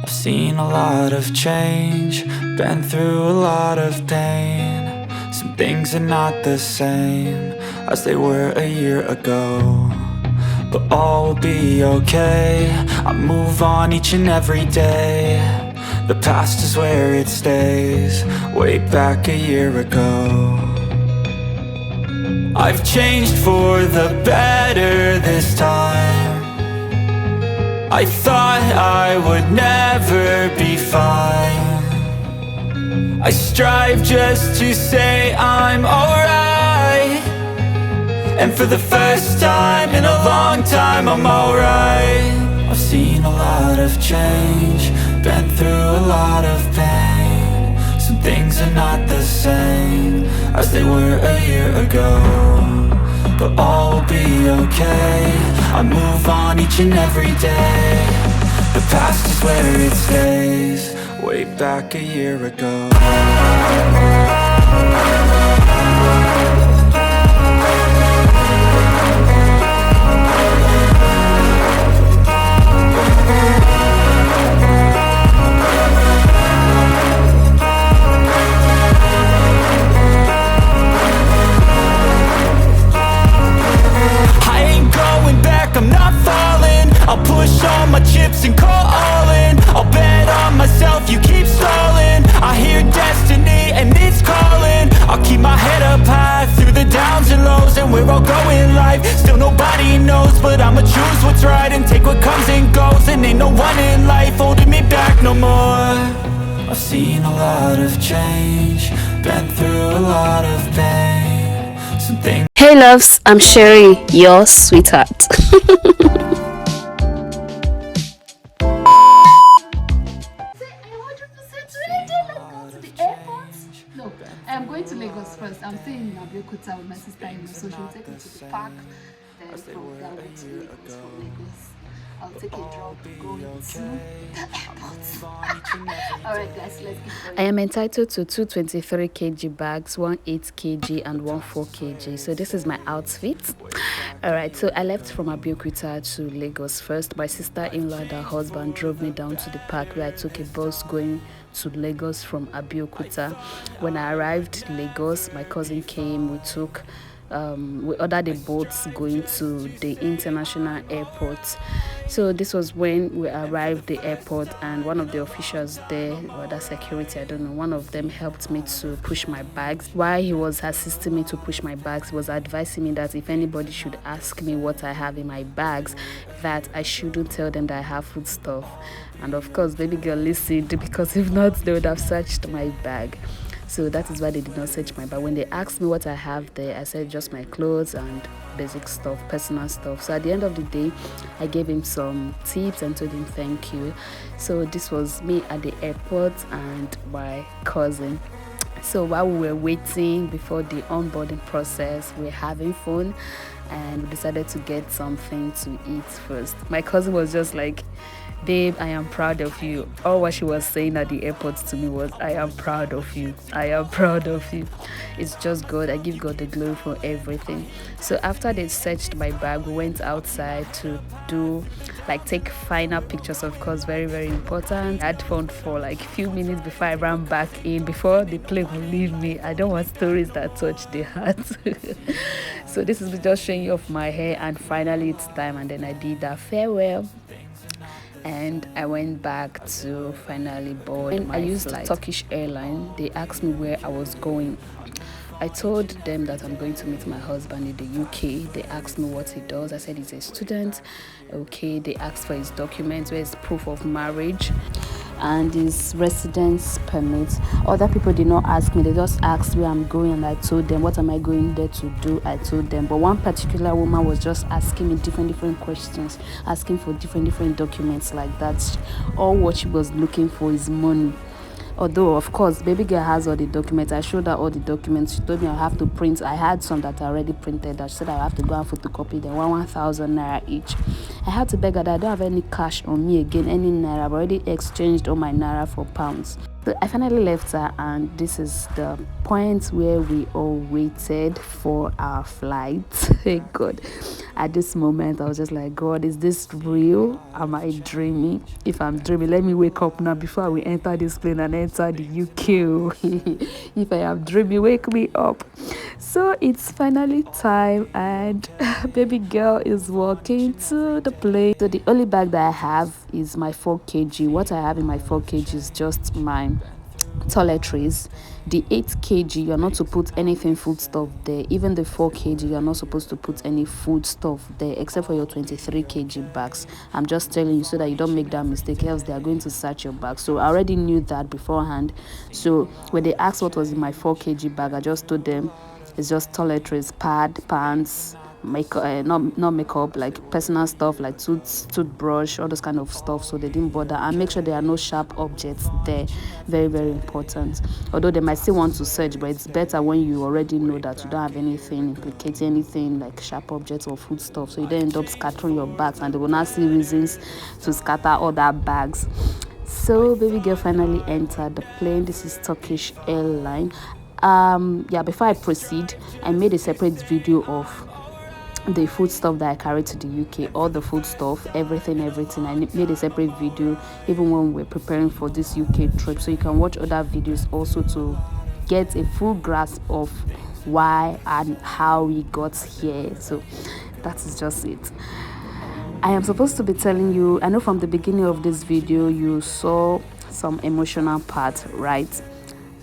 I've seen a lot of change, been through a lot of pain. Some things are not the same as they were a year ago, but all will be okay. I move on each and every day. The past is where it stays, way back a year ago. I've changed for the better this time. I thought I would never be fine. I strive just to say I'm alright, and for the first time in a long time I'm alright. I've seen a lot of change, been through a lot of pain. Some things are not the same as they were a year ago, but all will be okay. I move on each and every day. The past is where it stays, way back a year ago. I'm not falling, I'll push all my chips and call all in. I'll bet on myself, you keep stalling. I hear destiny and it's calling. I'll keep my head up high through the downs and lows, and we're all going life. Still nobody knows, but I'ma choose what's right and take what comes and goes. And ain't no one in life holding me back no more. I've seen a lot of change, been through a lot of pain. Something. Hey loves, I'm Sherry, your sweetheart. I'm going to Lagos first. I'm staying in Abeokuta with my sister-in-law, so she'll take me to the park. Then from there, we'll to Lagos. From Lagos, I'll take a drop going to the airport. Alright guys, let's get going. I am entitled to 223 kg bags, 18 kg and 14 kg. So this is my outfit. Alright, so I left from Abeokuta to Lagos first. My sister-in-law and her husband drove me down to the park where I took a bus going to Lagos from Abeokuta. When I arrived in Lagos, my cousin came. We ordered a boat going to the international airport. So this was when we arrived at the airport, and one of the officials there, or the security, I don't know, one of them helped me to push my bags. While he was assisting me to push my bags, he was advising me that if anybody should ask me what I have in my bags, that I shouldn't tell them that I have food stuff. And of course, baby girl listened, because if not, they would have searched my bag. So that is why they did not search my bag. When they asked me what I have there, I said just my clothes and basic stuff, personal stuff. So at the end of the day, I gave him some tips and told him thank you. So this was me at the airport and my cousin. So while we were waiting before the onboarding process, we were having fun, and we decided to get something to eat first. My cousin was just like, babe, I am proud of you. All what she was saying at the airport to me was, I am proud of you. I am proud of you. It's just God. I give God the glory for everything. So after they searched my bag, we went outside to take final pictures, of course, very, very important. I had fun for like a few minutes before I ran back in, before the plane would leave me. I don't want stories that touch the heart. So this is just showing you off my hair, and finally it's time, and then I did that farewell. And I went back to finally board. And I used flight. Turkish airline. They asked me where I was going. I told them that I'm going to meet my husband in the UK. They asked me what he does. I said he's a student. Okay, they asked for his documents, where is proof of marriage and his residence permit. Other people did not ask me. They just asked where I'm going, and I told them. What am I going there to do? I told them. But one particular woman was just asking me different questions, asking for different documents like that. All what she was looking for is money. Although, of course, baby girl has all the documents. I showed her all the documents. She told me I have to print. I had some that are already printed. She said I have to go and photocopy them, 1,000 naira each. I had to beg her that I don't have any cash on me again, any naira. I've already exchanged all my naira for pounds. So I finally left her, and this is the point where we all waited for our flight. Thank God. At this moment, I was just like, God, is this real? Am I dreaming? If I'm dreaming, let me wake up now before we enter this plane and enter the UK. If I am dreaming, wake me up. So it's finally time, and baby girl is walking to the plane. So the only bag that I have is my 4 kg. What I have in my 4 kg is just my toiletries. The 8 kg, you're not to put anything food stuff there. Even the 4 kg, you're not supposed to put any food stuff there except for your 23 kg bags. I'm just telling you so that you don't make that mistake, else they are going to search your bag. So I already knew that beforehand. So when they asked what was in my 4 kg bag, I just told them it's just toiletries, pad, pants, makeup, not makeup, like personal stuff like toothbrush, all those kind of stuff. So they didn't bother, and make sure there are no sharp objects there. Very, very important. Although they might still want to search, but it's better when you already know that you don't have anything implicating anything like sharp objects or food stuff, so you don't end up scattering your bags, and they will not see reasons to scatter other bags. So baby girl finally entered the plane. This is Turkish airline. Before I proceed, I made a separate video of the food stuff that I carried to the UK, all the food stuff, everything. I made a separate video even when we're preparing for this UK trip, so you can watch other videos also to get a full grasp of why and how we got here. So that is just it. I am supposed to be telling you, I know from the beginning of this video you saw some emotional part, right?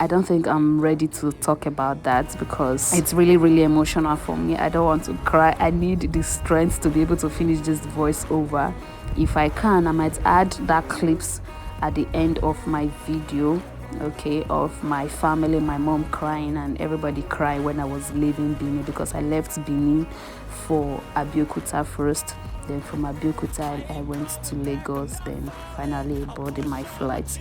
I don't think I'm ready to talk about that because it's really, really emotional for me. I don't want to cry. I need the strength to be able to finish this voiceover. If I can, I might add that clips at the end of my video, okay, of my family, my mom crying and everybody crying when I was leaving Benin, because I left Benin for Abeokuta first. Then from Abeokuta, I went to Lagos, then finally boarded my flight.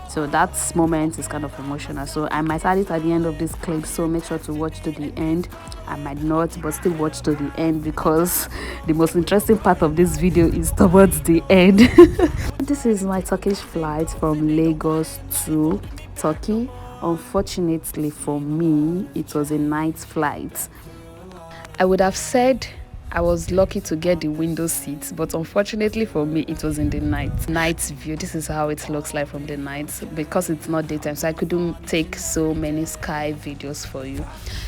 So that moment is kind of emotional. So I might add it at the end of this clip, so make sure to watch to the end. I might not, but still watch to the end, because the most interesting part of this video is towards the end. This is my Turkish flight from Lagos to Turkey. Unfortunately for me, it was a night flight. I would have said I was lucky to get the window seats, but unfortunately for me, it was in the night view. This is how it looks like from the night, because it's not daytime, so I couldn't take so many sky videos for you.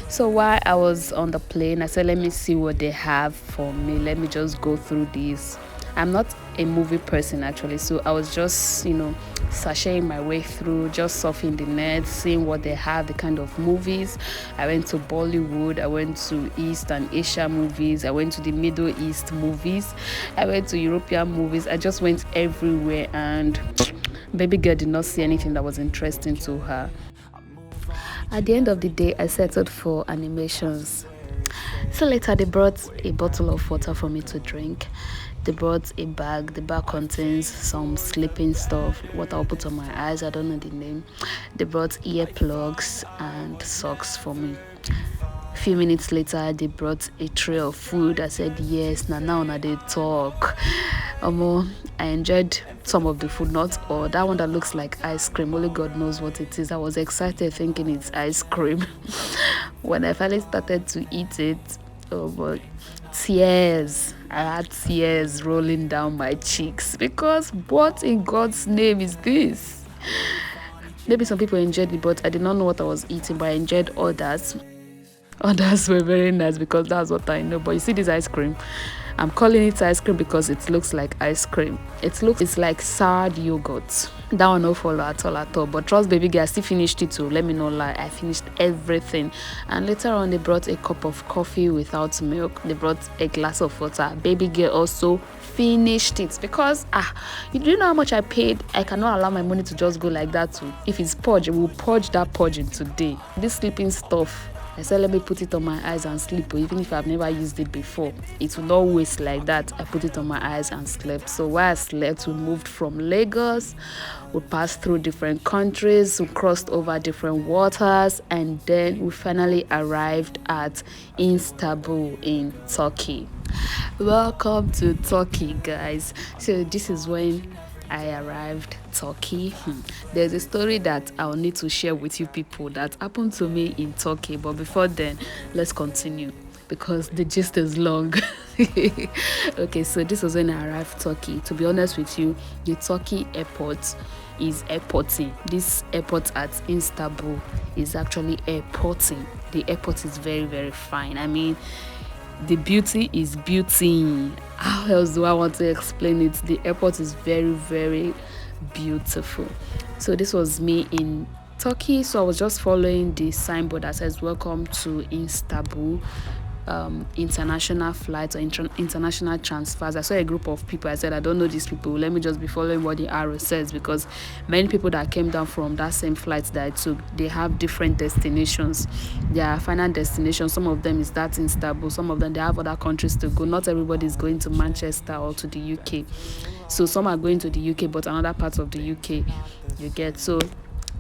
So while I was on the plane, I said, let me see what they have for me. Let me just go through these. I'm not a movie person actually, so I was just, sashaying my way through, just surfing the net, seeing what they have, the kind of movies. I went to Bollywood, I went to East and Asia movies, I went to the Middle East movies, I went to European movies. I just went everywhere, and baby girl did not see anything that was interesting to her. At the end of the day, I settled for animations. So later they brought a bottle of water for me to drink. They brought a bag. The bag contains some sleeping stuff, what I'll put on my eyes, I don't know the name. They brought earplugs and socks for me. A few minutes later, they brought a tray of food. I said, yes, now they talk. I enjoyed some of the food, not all. That one that looks like ice cream, only God knows what it is. I was excited thinking it's ice cream. When I finally started to eat it, oh boy, tears. I had tears rolling down my cheeks, because what in God's name is this? Maybe some people enjoyed it, but I did not know what I was eating, but I enjoyed others. Others were very nice, because that's what I know. But you see this ice cream, I'm calling it ice cream because it looks like ice cream. It's like soured yogurt. That one no follow at all. But trust baby girl, I still finished it too. Let me not lie, I finished everything. And later on, they brought a cup of coffee without milk. They brought a glass of water. Baby girl also finished it, because you do know how much I paid. I cannot allow my money to just go like that too. If it's purge, we'll purge that purge in today. This sleeping stuff, I said, let me put it on my eyes and sleep. Even if I've never used it before, it will not waste like that. I put it on my eyes and slept. So while I slept, we moved from Lagos. We passed through different countries. We crossed over different waters. And then we finally arrived at Istanbul in Turkey. Welcome to Turkey, guys. So this is when I arrived Turkey. There's a story that I'll need to share with you people that happened to me in Turkey, but before then, let's continue because the gist is long. Okay, so this was when I arrived Turkey. To be honest with you, the Turkey airport is airporting. This airport at Istanbul is actually airporting. The airport is very, very fine. I mean, the beauty is beauty. How else do I want to explain it? The airport is very, very beautiful. So this was me in Turkey. So I was just following the signboard that says welcome to Istanbul, international flights or international transfers. I saw a group of people. I said, I don't know these people, let me just be following what the arrow says, because many people that came down from that same flight that I took, they have different destinations. Their final destination, some of them is that Istanbul, some of them they have other countries to go. Not everybody is going to Manchester or to the UK. So some are going to the UK, but another part of the UK, you get. So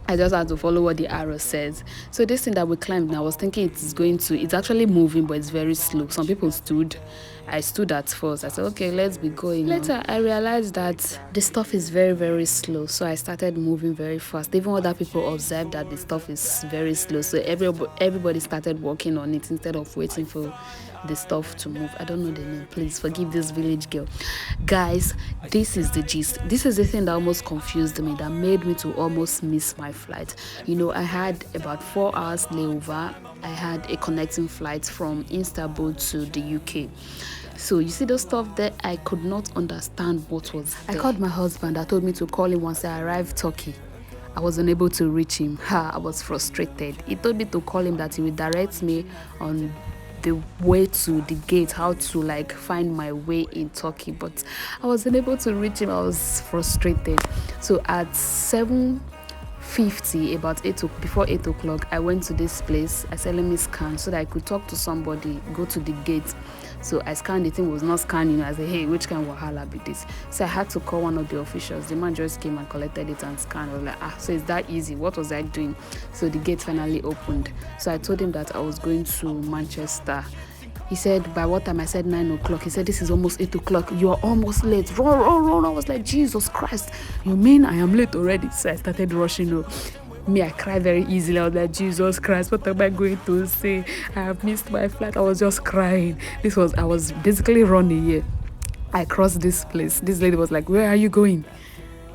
I just had to follow what the arrow says. So this thing that we climbed, now I was thinking it's actually moving, but it's very slow. Some people stood. I stood at first. I said, okay, let's be going. Later, I realized that the stuff is very, very slow. So I started moving very fast. Even other people observed that the stuff is very slow. So everybody started working on it instead of waiting for the stuff to move. I don't know the name. Please forgive this village girl. Guys, this is the gist. This is the thing that almost confused me, that made me to almost miss my flight. You know, I had about 4 hours layover. I had a connecting flight from Istanbul to the UK. So you see those stuff there, I could not understand what was there. I called my husband. I told me to call him once I arrived Turkey. I was unable to reach him. I was frustrated. He told me to call him, that he would direct me on the way to the gate, how to like find my way in Turkey, but I was unable to reach him. I was frustrated. So at 7:50, about before 8 o'clock, I went to this place. I said, let me scan so that I could talk to somebody, go to the gate. So I scanned, the thing was not scanning. I said, hey, which kind of wahala be this? So I had to call one of the officials. The man just came and collected it and scanned. I was like, so it's that easy? What was I doing? So the gate finally opened. So I told him that I was going to Manchester. He said, by what time? I said 9 o'clock. He said, this is almost 8 o'clock. You are almost late. Run, run, run. I was like, Jesus Christ. You mean I am late already? So I started rushing. Me, I cry very easily. I was like, Jesus Christ, what am I going to say? I have missed my flight. I was just crying. I was basically running here. I crossed this place. This lady was like, where are you going?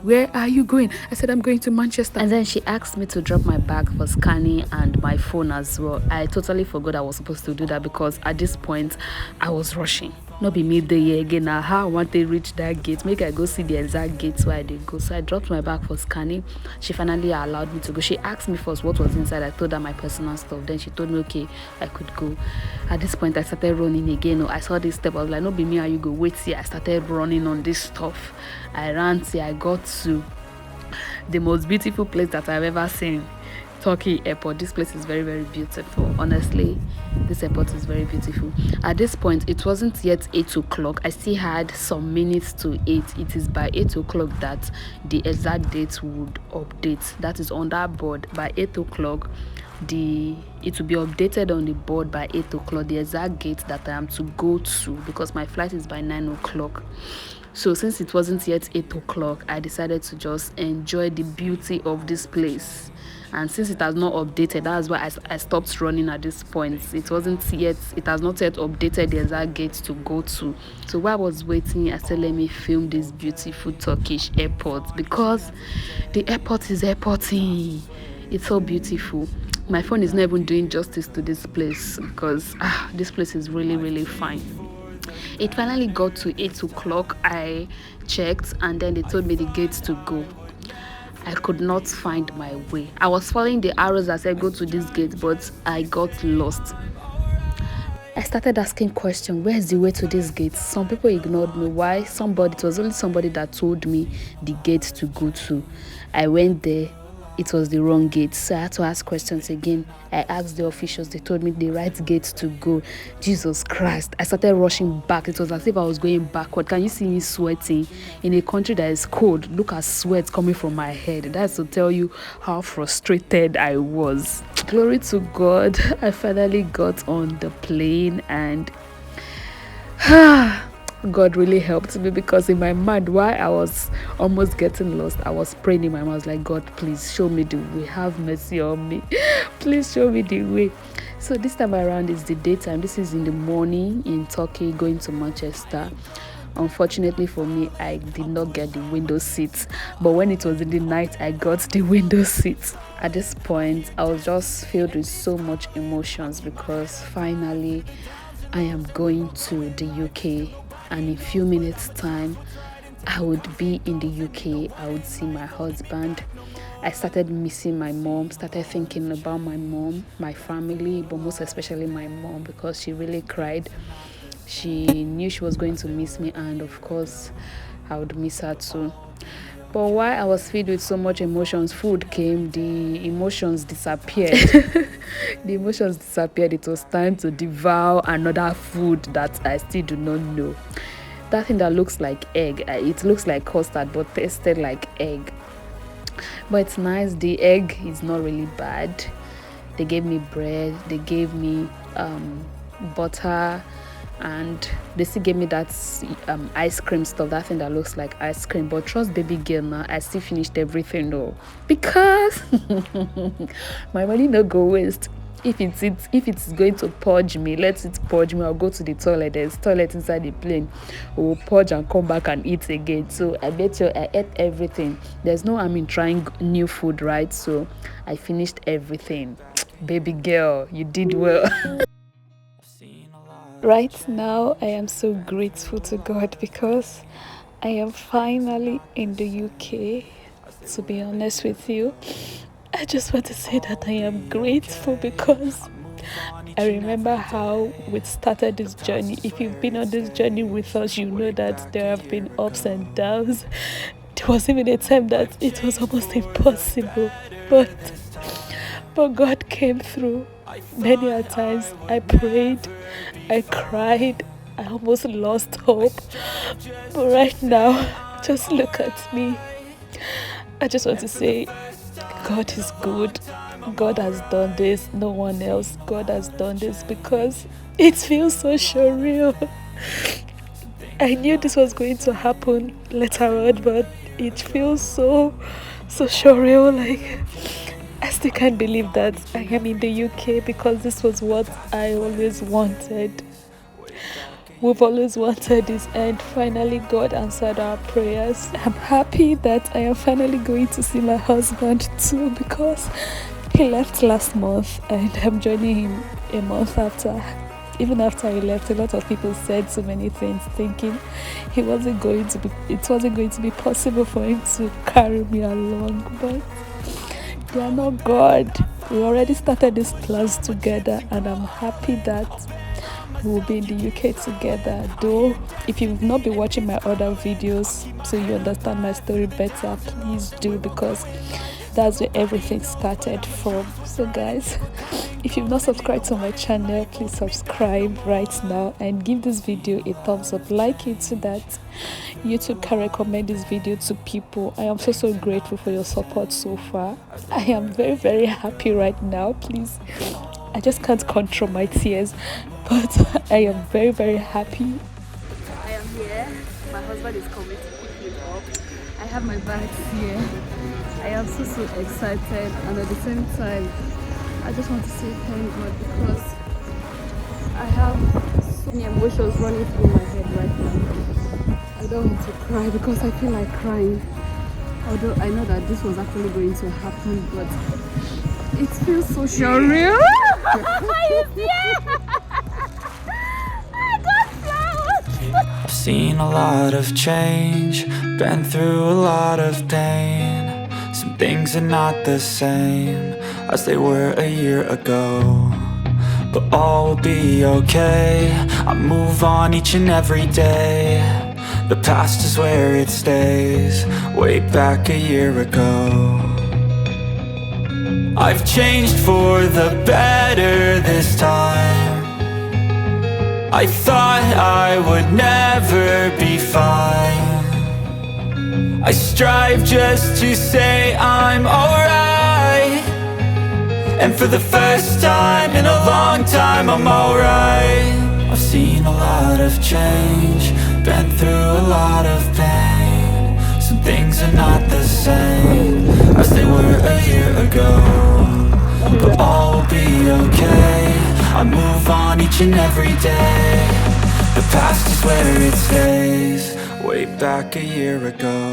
Where are you going? I said, I'm going to Manchester. And then she asked me to drop my bag for scanning and my phone as well. I totally forgot I was supposed to do that, because at this point, I was rushing. Not be midday again. Now, how I want to reach that gate, make I go see the exact gates where they go. So I dropped my bag for scanning. She finally allowed me to go. She asked me first what was inside. I told her my personal stuff. Then she told me, okay, I could go. At this point, I started running again. I saw this step. I was like, no, be me, how you go? Wait, see. I started running on this stuff. I ran till I got to the most beautiful place that I've ever seen. Turkey airport. This place is very, very beautiful. Honestly, this airport is very beautiful. At this point, it wasn't yet 8 o'clock. I still had some minutes to 8. It is by 8 o'clock that the exact date would update. That is on that board. By 8 o'clock, it will be updated on the board by 8 o'clock, the exact gate that I am to go to, because my flight is by 9 o'clock. So since it wasn't yet 8 o'clock, I decided to just enjoy the beauty of this place. And since it has not updated, that's why I stopped running at this point. It has not yet updated the exact gate to go to. So while I was waiting, I said, let me film this beautiful Turkish airport, because the airport is airporting. It's so beautiful. My phone is not even doing justice to this place, because this place is really, really fine. It finally got to 8 o'clock. I checked, and then they told me the gates to go. I could not find my way. I was following the arrows that said go to this gate, but I got lost. I started asking questions. Where's the way to this gate? Some people ignored me. Why? It was only somebody that told me the gate to go to. I went there. It was the wrong gate, so I had to ask questions again. I asked the officials. They told me the right gate to go. Jesus Christ. I started rushing back. It was as if I was going backward. Can you see me sweating? In a country that is cold, look at sweat coming from my head. That's to tell you how frustrated I was. Glory to God. I finally got on the plane, and God really helped me, because in my mind, while I was almost getting lost, I was praying in my mind. I was like, God, please show me the way. Have mercy on me. Please show me the way. So this time around is the daytime. This is in the morning in Turkey, going to Manchester. Unfortunately for me, I did not get the window seat, but when it was in the night, I got the window seat. At this point, I was just filled with so much emotions, because finally I am going to the UK, and in a few minutes time I would be in the UK. I would see my husband. I started missing my mom, started thinking about my mom, my family, but most especially my mom, because she really cried. She knew she was going to miss me, and of course I would miss her too. But while I was filled with so much emotions, food came, the emotions disappeared. The emotions disappeared. It was time to devour another food that I still do not know. That thing that looks like egg, it looks like custard but tasted like egg. But it's nice. The egg is not really bad. They gave me bread, they gave me butter, and they still gave me that ice cream stuff, that thing that looks like ice cream. But trust baby girl, now I still finished everything though, because my money no go waste. If it's going to purge me, let it purge me. I'll go to the toilet. There's toilet inside the plane. We'll purge and come back and eat again. So I bet you I ate everything. There's no harm in trying new food, right? So I finished everything. Baby girl, you did well. Right now, I am so grateful to God, because I am finally in the UK. To be honest with you, I just want to say that I am grateful, because I remember how we started this journey. If you've been on this journey with us, you know that there have been ups and downs. There was even a time that it was almost impossible, but God came through. Many a times I prayed, I cried, I almost lost hope. But right now, just look at me. I just want to say, God is good. God has done this, no one else. God has done this, because it feels so surreal. I knew this was going to happen later on, but it feels so surreal. Like, I still can't believe that I am in the UK, because this was what I always wanted. We've always wanted this, and finally God answered our prayers. I'm happy that I am finally going to see my husband too, because he left last month and I'm joining him a month after. Even after he left, a lot of people said so many things, thinking it wasn't going to be possible for him to carry me along, but they are not God. We already started these plans together, and I'm happy that we'll be in the UK together. Though, if you've not been watching my other videos so you understand my story better, please do, because that's where everything started from. So guys, if you've not subscribed to my channel, please subscribe right now and give this video a thumbs up. Like it so that YouTube can recommend this video to people. I am so grateful for your support so far. I am very happy right now. Please, I just can't control my tears, but I am very happy. I am here. My husband is coming to pick me up. I have my bags here. I am so excited, and at the same time I just want to say thank God, because I have so many emotions running through my head right now. I don't want to cry, because I feel like crying, although I know that this was actually going to happen, but it feels so surreal. I've seen a lot of change, been through a lot of pain. Some things are not the same as they were a year ago, but all will be okay. I move on each and every day. The past is where it stays, way back a year ago. I've changed for the better this time. I thought I would never be fine. I strive just to say I'm alright, and for the first time in a long time I'm alright. I've seen a lot of change, been through a lot of pain. Some things are not the same as they were a year ago, but all will be okay. I move on each and every day. The past is where it stays, way back a year ago.